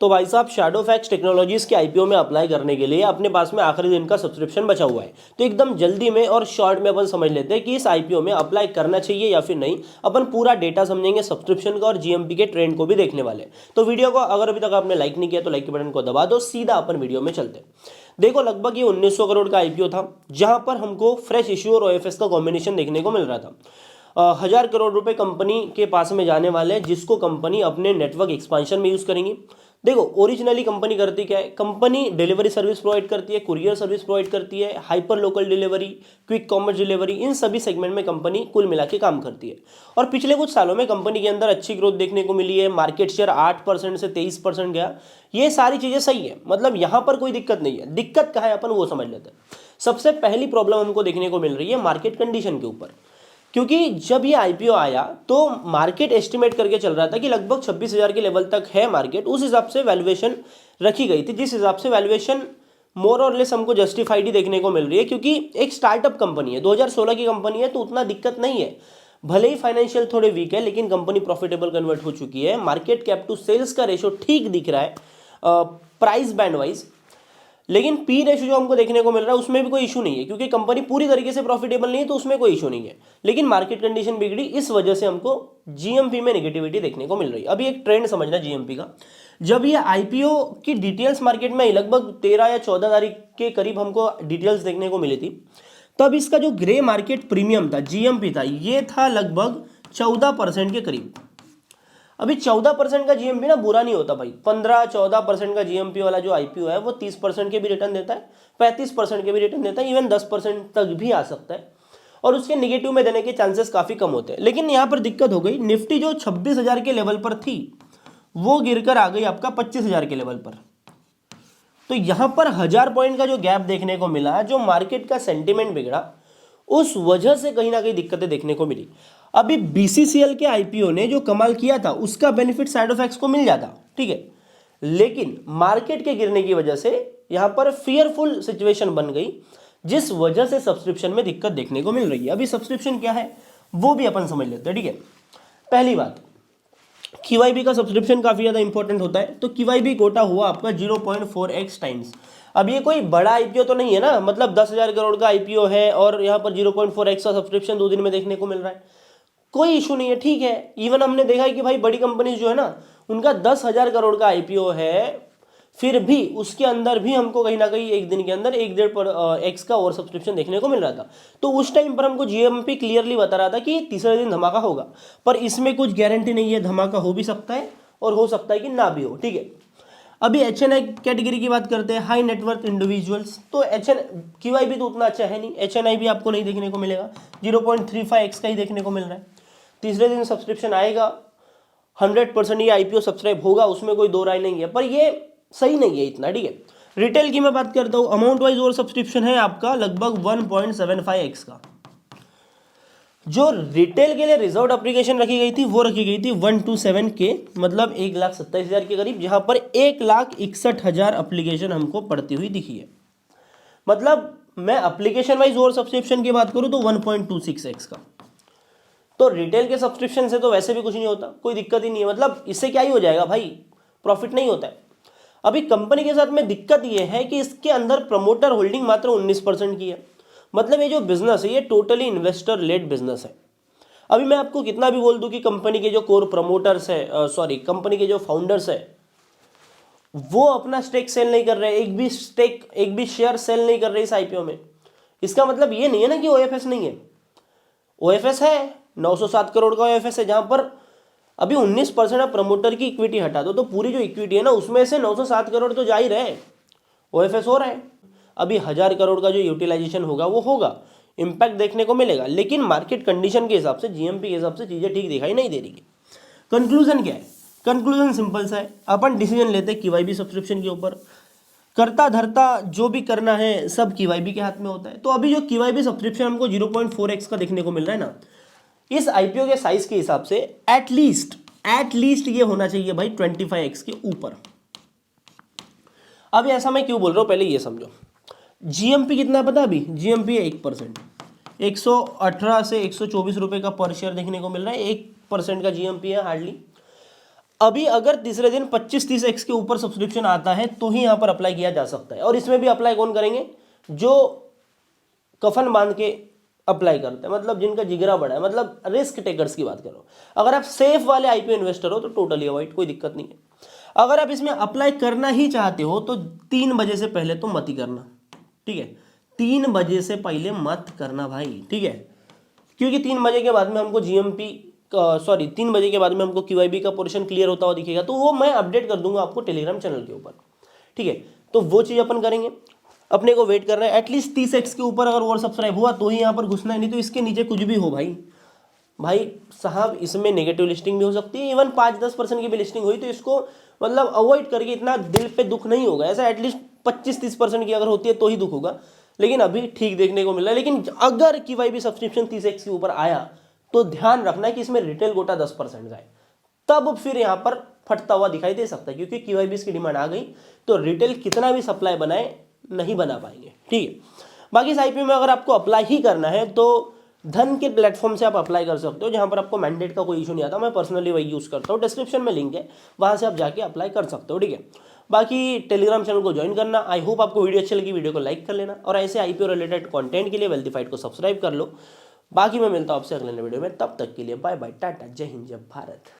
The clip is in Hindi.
तो भाई साहब शैडोफैक्स टेक्नोलॉजीज के आईपीओ में अप्लाई करने के लिए अपने पास में आखिरी दिन का सब्सक्रिप्शन बचा हुआ है। तो एकदम जल्दी में और शॉर्ट में अपन समझ लेते हैं कि इस आईपीओ में अप्लाई करना चाहिए या फिर नहीं। अपन पूरा डेटा समझेंगे सब्सक्रिप्शन का और जीएमपी के ट्रेंड को भी देखने वाले। तो वीडियो को अगर अभी तक आपने लाइक नहीं किया तो लाइक के बटन को दबा दो, सीधा अपन वीडियो में चलते हैं। देखो लगभग ये 1900 करोड़ का आईपीओ था, जहां पर हमको फ्रेश इश्यू और ओएफएस का कॉम्बिनेशन देखने को मिल रहा था। 1000 करोड़ रुपए कंपनी के पास में जाने वाले हैं, जिसको कंपनी अपने नेटवर्क एक्सपांशन में यूज करेंगी। देखो ओरिजिनली कंपनी करती क्या है, कंपनी डिलीवरी सर्विस प्रोवाइड करती है, कुरियर सर्विस प्रोवाइड करती है, hyper local delivery, quick commerce delivery, इन सभी सेगमेंट में कंपनी कुल मिला के काम करती है। और पिछले कुछ सालों में कंपनी के अंदर अच्छी ग्रोथ देखने को मिली है। मार्केट शेयर 8% से 23% गया। ये सारी चीजें सही है, मतलब यहाँ पर कोई दिक्कत नहीं है। दिक्कत कहाँ है अपन वो समझ लेते हैं। सबसे पहली प्रॉब्लम हमको देखने को मिल रही है मार्केट कंडीशन के ऊपर, क्योंकि जब ये आईपीओ आया तो मार्केट एस्टिमेट करके चल रहा था कि लगभग 26,000 के लेवल तक है मार्केट। उस हिसाब से वैल्यूएशन रखी गई थी, जिस हिसाब से वैल्यूएशन मोर और लेस हमको जस्टिफाइड ही देखने को मिल रही है, क्योंकि एक स्टार्टअप कंपनी है, 2016 की कंपनी है, तो उतना दिक्कत नहीं है। भले ही फाइनेंशियल थोड़े वीक है, लेकिन कंपनी प्रॉफिटेबल कन्वर्ट हो चुकी है। मार्केट कैप टू सेल्स का रेशो ठीक दिख रहा है प्राइस बैंड वाइज। लेकिन पी रेशो जो हमको देखने को मिल रहा है उसमें भी कोई इशू नहीं है, क्योंकि कंपनी पूरी तरीके से प्रॉफिटेबल नहीं है, तो उसमें कोई इशू नहीं है। लेकिन मार्केट कंडीशन बिगड़ी, इस वजह से हमको जीएमपी में नेगेटिविटी देखने को मिल रही है। अभी एक ट्रेंड समझना जीएमपी का, जब ये आईपीओ की डिटेल्स मार्केट में लगभग 13 या 14 तारीख के करीब हमको डिटेल्स देखने को मिली थी, तब इसका जो ग्रे मार्केट प्रीमियम था, जीएमपी था, ये था लगभग 14% के करीब। अभी 14% का जीएमपी ना बुरा नहीं होता भाई। 15-14% का जीएमपी वाला जो आईपीओ है वो 30% के भी रिटर्न देता है, 35% के भी रिटर्न देता है, इवन 10% तक भी आ सकता है। और उसके निगेटिव में देने के चांसेस काफी कम होते हैं। लेकिन यहाँ पर दिक्कत हो गई, निफ्टी जो 26,000 के लेवल पर थी वो गिरकर आ गई आपका 25,000 के लेवल पर। तो यहां पर 1000 पॉइंट का जो गैप देखने को मिला, जो मार्केट का सेंटिमेंट बिगड़ा, उस वजह से कहीं ना कहीं दिक्कतें देखने को मिली। अभी बीसीसीएल के आईपीओ ने जो कमाल किया था उसका बेनिफिट शैडोफैक्स को मिल जाता, ठीक है, लेकिन मार्केट के गिरने की वजह से यहां पर फियरफुल सिचुएशन बन गई, जिस वजह से सब्सक्रिप्शन में दिक्कत देखने को मिल रही है। अभी सब्सक्रिप्शन क्या है वो भी अपन समझ लेते हैं, ठीक है। पहली बात, क्यूआईबी का सब्सक्रिप्शन काफी ज्यादा इंपॉर्टेंट होता है। तो क्यूआईबी कोटा हुआ आपका 0.4x टाइम्स। अब ये कोई बड़ा आईपीओ तो नहीं है ना, मतलब 10,000 करोड़ का आईपीओ है और यहाँ पर 0.4x का सब्सक्रिप्शन 2 दिन में देखने को मिल रहा है, कोई इशू नहीं है, ठीक है। इवन हमने देखा है कि भाई बड़ी कंपनीज जो है ना, उनका 10,000 करोड़ का आईपीओ है, फिर भी उसके अंदर भी हमको कहीं ना कहीं एक दिन के अंदर 1.5x का और सब्सक्रिप्शन देखने को मिल रहा था। तो उस टाइम पर हमको जीएमपी क्लियरली बता रहा था कि तीसरे दिन धमाका होगा, पर इसमें कुछ गारंटी नहीं है, धमाका हो भी सकता है और हो सकता है कि ना भी हो, ठीक है। अभी एचएनआई कैटेगरी की बात करते हैं, हाई नेटवर्थ इंडिविजुअल्स। तो क्यूआईबी तो उतना अच्छा है नहीं, एचएनआई भी आपको नहीं देखने को मिलेगा, 0.35x का ही देखने को मिल रहा है। तीसरे दिन सब्सक्रिप्शन आएगा, 100% ये आईपीओ सब्सक्राइब होगा, उसमें कोई दो राय नहीं है, पर ये सही नहीं है इतना, ठीक है। रिटेल की मैं बात करता हूं, अमाउंट वाइज और सब्सक्रिप्शन है आपका लगभग 1.75x का। जो रिटेल के लिए रिजर्व एप्लीकेशन रखी गई थी वो रखी गई थी 127K, मतलब 1,27,000 के करीब, जहां पर 1,61,000 एप्लीकेशन हमको पड़ती हुई दिखी है। मतलब मैं एप्लीकेशन वाइज और सब्सक्रिप्शन की बात करूं तो 1.26x का। तो रिटेल के सब्सक्रिप्शन से तो वैसे भी कुछ नहीं होता, कोई दिक्कत ही नहीं है, मतलब इससे क्या ही हो जाएगा भाई, प्रॉफिट नहीं होता है। अभी कंपनी के साथ में दिक्कत ये है कि इसके अंदर प्रमोटर होल्डिंग मात्र 19% की है। मतलब ये जो बिजनेस है ये टोटली इन्वेस्टर लेड बिजनेस है। अभी मैं आपको कितना भी बोल दूं कि कंपनी के जो कोर प्रमोटर्स है, कंपनी के जो फाउंडर्स है, वो अपना स्टेक सेल नहीं कर रहे, एक भी शेयर सेल नहीं कर रहे इस आईपीओ में। इसका मतलब ये नहीं है ना कि ओएफएस नहीं है, ओएफएस है, 907 करोड़ का ओएफएस है, जहां पर अभी 19% प्रमोटर की इक्विटी हटा दो तो पूरी जो इक्विटी है ना उसमें से 907 करोड़ तो जा ही रहे, ओएफएस हो रहा है। अभी 1000 करोड़ का जो यूटिलाइजेशन होगा वो होगा, इंपैक्ट देखने को मिलेगा, लेकिन मार्केट कंडीशन के हिसाब से, जीएमपी के हिसाब से चीजें ठीक दिखाई नहीं दे रही है। कंक्लूजन क्या है? कंक्लूजन सिंपल सा है, अपन डिसीजन लेते हैं क्यूआईबी सब्सक्रिप्शन के ऊपर, करता धरता जो भी करना है सब क्यूआईबी के हाथ में होता है। तो अभी जो क्यूआईबी सब्सक्रिप्शन हमको 0.4x का देखने को मिल रहा है ना, इस आईपीओ के साइज के हिसाब से एटलीस्ट ये होना चाहिए भाई 25x के ऊपर। अब ऐसा मैं क्यों बोल रहा हूं, पहले ये समझो। जीएमपी कितना पता, अभी जीएमपी है 1%, 118 से 124 रुपए का पर शेयर देखने को मिल रहा है, 1% का जीएमपी है हार्डली। अभी अगर तीसरे दिन 25-30x के ऊपर सब्सक्रिप्शन आता है तो ही यहाँ पर अप्लाई किया जा सकता है। और इसमें भी अप्लाई कौन करेंगे? जो कफन बांध के अप्लाई करते हैं, मतलब जिनका जिगरा बड़ा है, मतलब रिस्क टेकर्स की बात करो। अगर आप सेफ वाले आईपीओ इन्वेस्टर हो तो टोटली अवॉइड, कोई दिक्कत नहीं है। अगर आप इसमें अप्लाई करना ही चाहते हो तो 3 बजे से पहले तो मत ही करना, ठीक है? 3 बजे से पहले मत करना भाई, ठीक है? क्योंकि 3 बजे के बाद में हमको जीएमपी 3 बजे के बाद में हमको क्यूआईबी का पोर्शन क्लियर होता हुआ दिखेगा, तो वो मैं अपडेट कर दूंगा आपको टेलीग्राम चैनल के ऊपर, ठीक है? तो वो चीज़ अपन करेंगे। अपने को वेट करना है एटलीस्ट 30x के ऊपर, अगर और सब्सक्राइब हुआ तो ही यहाँ पर घुसना है, नहीं तो इसके नीचे कुछ भी हो भाई साहब, इसमें नेगेटिव लिस्टिंग भी हो सकती है। इवन 5-10% की भी लिस्टिंग हुई तो इसको मतलब अवॉइड करके इतना दिल पे दुख नहीं होगा। ऐसा एटलीस्ट 25-30% की अगर होती है तो ही दुख होगा, लेकिन अभी ठीक देखने को मिल रहा है। लेकिन अगर क्यूआईबी सब्सक्रिप्शन 30x के ऊपर आया तो ध्यान रखना है कि इसमें रिटेल कोटा 10% का है, तब फिर यहाँ पर फटता हुआ दिखाई दे सकता है, क्योंकि क्यूआईबी की डिमांड आ गई तो रिटेल कितना भी सप्लाई बनाए नहीं बना पाएंगे, ठीक है? बाकी इस आईपीओ में अगर आपको अप्लाई ही करना है तो धन के प्लेटफॉर्म से आप अप्लाई कर सकते हो, जहां पर आपको मैंडेट का कोई इशू नहीं आता। मैं पर्सनली वही यूज़ करता हूँ, डिस्क्रिप्शन में लिंक है, वहां से आप जाके अप्लाई कर सकते हो, ठीक है? बाकी टेलीग्राम चैनल को ज्वाइन करना। आई होप आपको वीडियो अच्छी लगी, वीडियो को लाइक कर लेना, और ऐसे आईपीओ रिलेटेड कंटेंट के लिए वेल्थीफाइड को सब्सक्राइब कर लो। बाकी मैं मिलता हूँ आपसे अगले वीडियो में, तब तक के लिए बाय बाय, टाटा, जय हिंद, जय भारत।